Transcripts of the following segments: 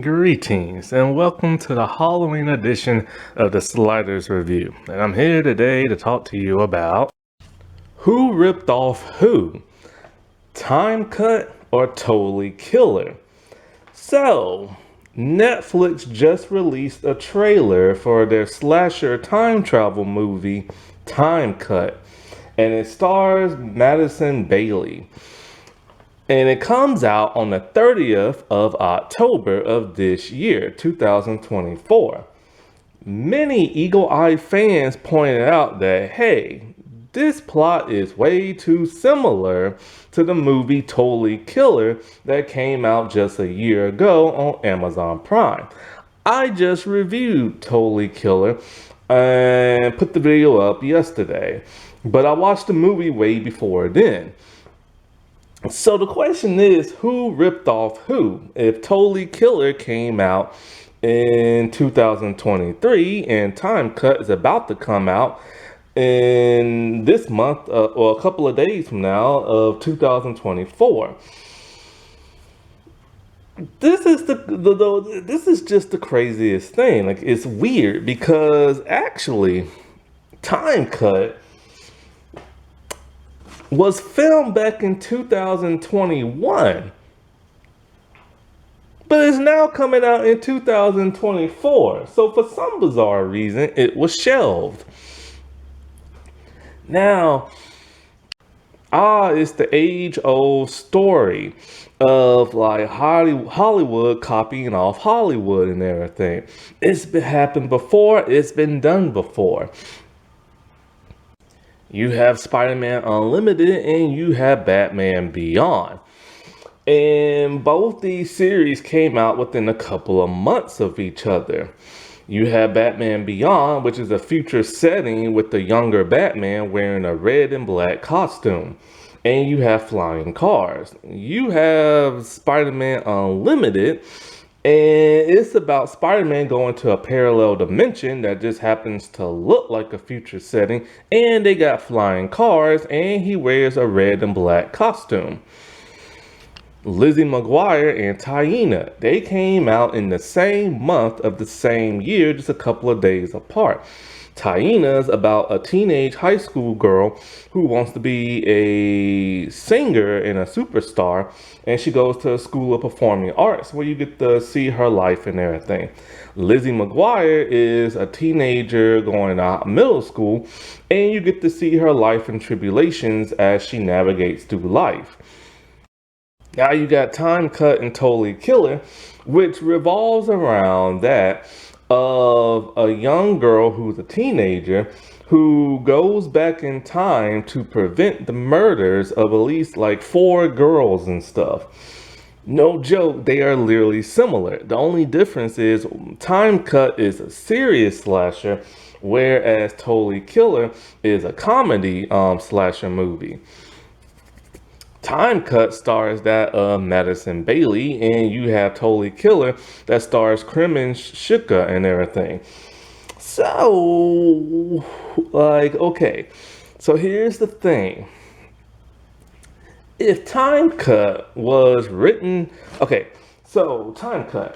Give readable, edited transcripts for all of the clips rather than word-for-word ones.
Greetings and welcome to the Halloween edition of the Sliders Review. And I'm here today to talk to you about who ripped off who, Time Cut or Totally Killer. So, Netflix just released a trailer for their slasher time travel movie, Time Cut, and it stars Madison Bailey. And it comes out on the 30th of October of this year, 2024. Many eagle-eyed fans pointed out that, hey, this plot is way too similar to the movie Totally Killer that came out just a year ago on Amazon Prime. I just reviewed Totally Killer and put the video up yesterday, but I watched the movie way before then. So the question is, who ripped off who? If Totally Killer came out in 2023 and Time Cut is about to come out in this month or a couple of days from now of 2024. This is this is just the craziest thing. Like, it's weird because actually Time Cut was filmed back in 2021, but it's now coming out in 2024. So for some bizarre reason, it was shelved. Now, it's the age-old story of like Hollywood copying off Hollywood and everything. It's been happened before. It's been done before. You have Spider-Man Unlimited and you have Batman Beyond. And both these series came out within a couple of months of each other. You have Batman Beyond, which is a future setting with the younger Batman wearing a red and black costume. And you have flying cars. You have Spider-Man Unlimited, and it's about Spider-Man going to a parallel dimension that just happens to look like a future setting, and they got flying cars, and he wears a red and black costume. Lizzie McGuire and Taina, they came out in the same month of the same year, just a couple of days apart. Taina's about a teenage high school girl who wants to be a singer and a superstar, and she goes to a school of performing arts where you get to see her life and everything. Lizzie McGuire is a teenager going to middle school, and you get to see her life and tribulations as she navigates through life. Now you got Time Cut and Totally Killer, which revolves around that of a young girl who's a teenager who goes back in time to prevent the murders of at least like 4 girls and stuff. No joke, they are literally similar. The only difference is Time Cut is a serious slasher, whereas Totally Killer is a comedy slasher movie. Time Cut stars that of Madison Bailey, and you have Totally Killer that stars Kremen Shika and everything. So, like, okay. So here's the thing. If Time Cut was written... Okay, so Time Cut.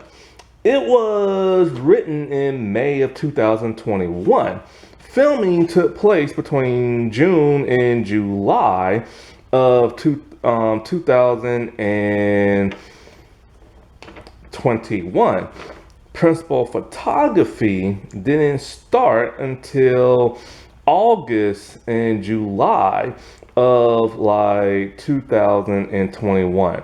It was written in May of 2021. Filming took place between June and July of 2021. Principal photography didn't start until August and July of like 2021.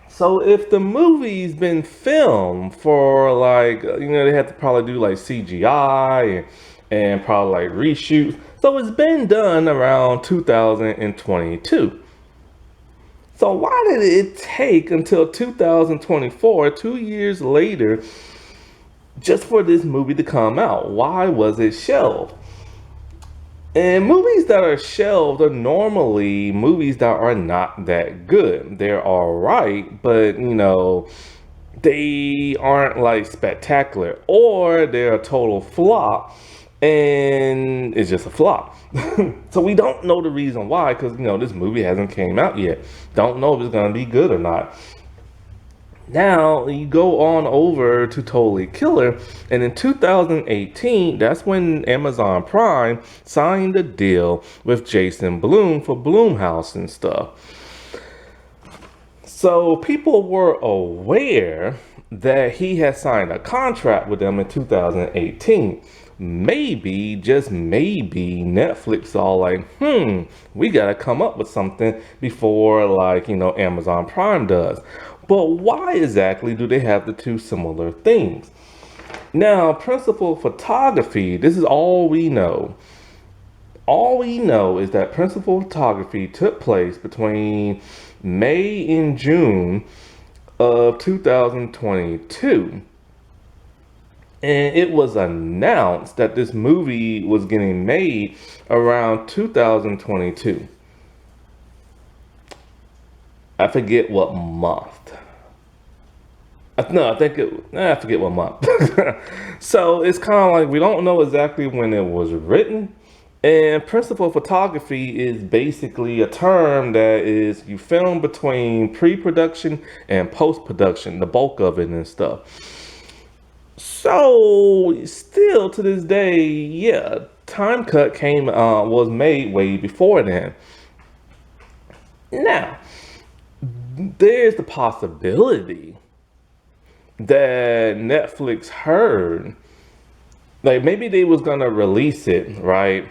So if the movie's been filmed for like, they have to probably do like CGI and probably like reshoots. So it's been done around 2022. So why did it take until 2024, 2 years later, just for this movie to come out? Why was it shelved? And movies that are shelved are normally movies that are not that good. They're all right, but they aren't like spectacular, or they're a total flop and it's just a flop. So we don't know the reason why, because this movie hasn't came out yet. Don't know if it's gonna be good or not. Now you go on over to Totally Killer, and in 2018, that's when Amazon Prime signed a deal with Jason Blum for Blumhouse and stuff. So people were aware that he had signed a contract with them in 2018. Maybe, just maybe, Netflix all like, we gotta come up with something before, like, Amazon Prime does. But why exactly do they have the two similar things? Now, principal photography, this is all we know. All we know is that principal photography took place between May and June of 2022. And it was announced that this movie was getting made around 2022. I forget what month. No, I forget what month. So it's kind of like we don't know exactly when it was written. And principal photography is basically a term that is you film between pre-production and post-production, the bulk of it and stuff. So still to this day, yeah, Time Cut was made way before then. Now, there's the possibility that Netflix heard, like maybe they was gonna release it, right?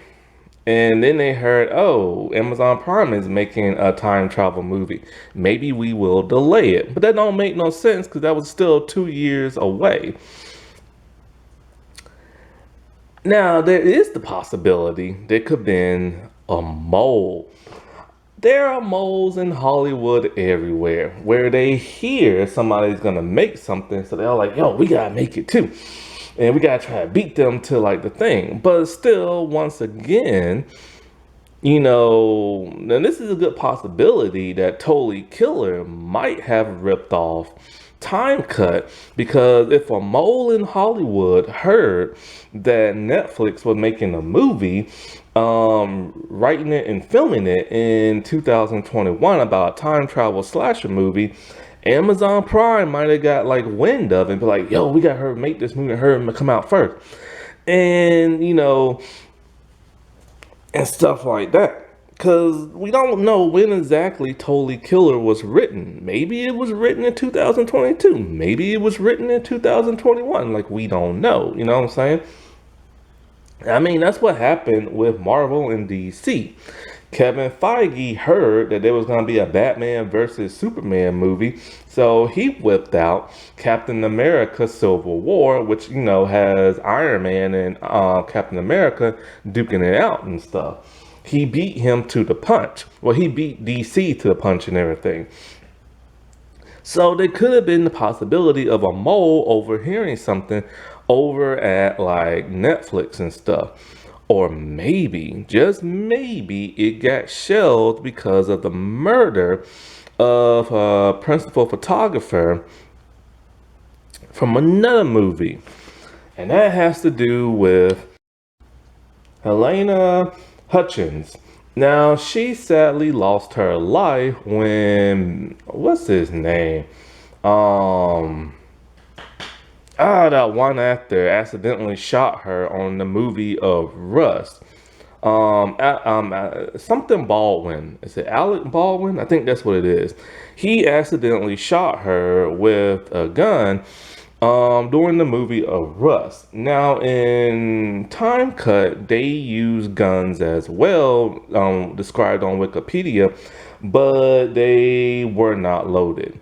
And then they heard, oh, Amazon Prime is making a time travel movie. Maybe we will delay it. But that don't make no sense because that was still 2 years away. Now, there is the possibility there could have been a mole. There are moles in Hollywood everywhere where they hear somebody's gonna make something, so they're all like, yo, we gotta make it too. And we gotta try to beat them to like the thing. But still, once again, and this is a good possibility that Totally Killer might have ripped off Time Cut, because if a mole in Hollywood heard that Netflix was making a movie, writing it and filming it in 2021 about a time travel slasher movie, Amazon Prime might have got like wind of it and be like, yo, we got her make this movie and her come out first. And, and stuff like that. Because we don't know when exactly Totally Killer was written. Maybe it was written in 2022. Maybe it was written in 2021. Like, we don't know. You know what I'm saying? I mean, that's what happened with Marvel and DC. Kevin Feige heard that there was going to be a Batman versus Superman movie, so he whipped out Captain America Civil War, which, has Iron Man and Captain America duking it out and stuff. He beat him to the punch. Well, he beat DC to the punch and everything. So there could have been the possibility of a mole overhearing something over at like Netflix and stuff. Or maybe, just maybe, it got shelved because of the murder of a principal photographer from another movie. And that has to do with Helena Hutchins. Now, she sadly lost her life when, what's his name? That one actor accidentally shot her on the movie of Rust. Something Baldwin. Is it Alec Baldwin? I think that's what it is. He accidentally shot her with a gun during the movie of Rust. Now, in Time Cut, they use guns as well, described on Wikipedia, but they were not loaded.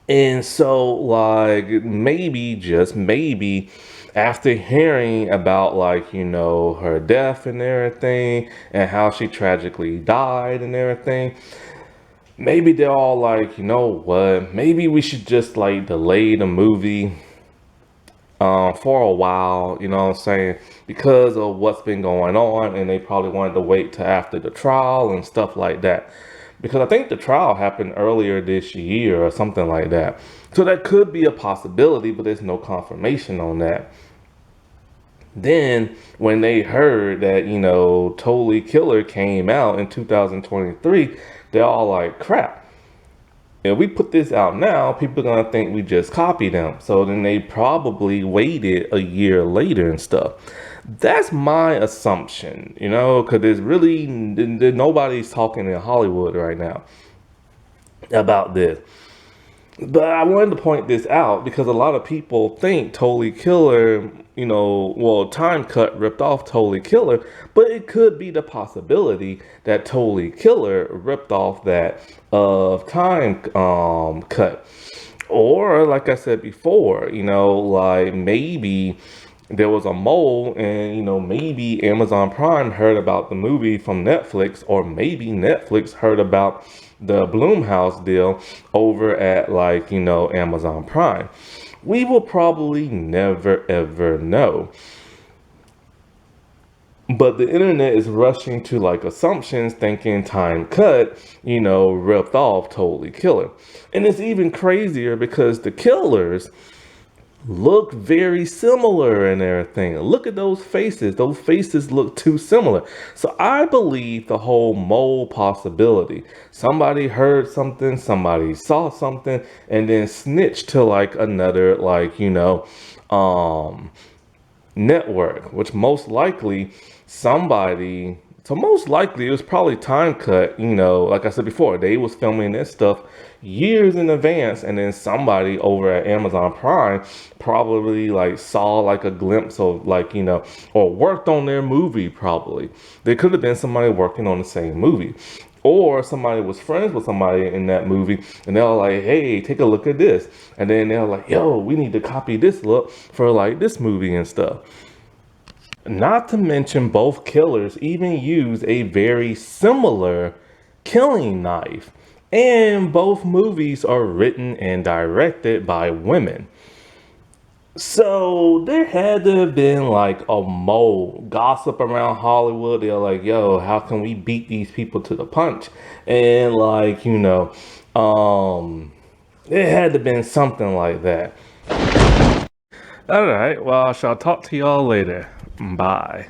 And so, like, maybe, just maybe, after hearing about, like, her death and everything, and how she tragically died and everything, maybe they're all like, you know what, maybe we should just, like, delay the movie for a while, you know what I'm saying, because of what's been going on, and they probably wanted to wait till after the trial and stuff like that. Because I think the trial happened earlier this year or something like that. So that could be a possibility, but there's no confirmation on that. Then when they heard that, Totally Killer came out in 2023, they're all like, crap. If we put this out now, people are gonna think we just copied them. So then they probably waited a year later and stuff. That's my assumption, because there's really nobody's talking in Hollywood right now about this. But I wanted to point this out because a lot of people think Totally Killer, Time Cut ripped off Totally Killer, but it could be the possibility that Totally Killer ripped off that of Time Cut. Or, like I said before, like maybe there was a mole and, maybe Amazon Prime heard about the movie from Netflix, or maybe Netflix heard about the Bloomhouse deal over at, like, Amazon Prime. We will probably never ever know. But the internet is rushing to like assumptions, thinking Time Cut, ripped off Totally Killer. And it's even crazier because the killers look very similar and everything. Look at those faces. Those faces look too similar. So I believe the whole mole possibility. Somebody heard something, somebody saw something, and then snitched to like another, like, network, which most likely most likely it was probably Time Cut, like I said before, they was filming this stuff years in advance, and then somebody over at Amazon Prime probably like saw like a glimpse of, like, or worked on their movie. Probably there could have been somebody working on the same movie, or somebody was friends with somebody in that movie and they're like, hey, take a look at this. And then they're like, yo, we need to copy this look for like this movie and stuff. Not to mention both killers even use a very similar killing knife. And both movies are written and directed by women. So there had to have been like a mole gossip around Hollywood. They're like, yo, how can we beat these people to the punch? And like, it had to have been something like that. All right, well, I shall talk to y'all later. Bye.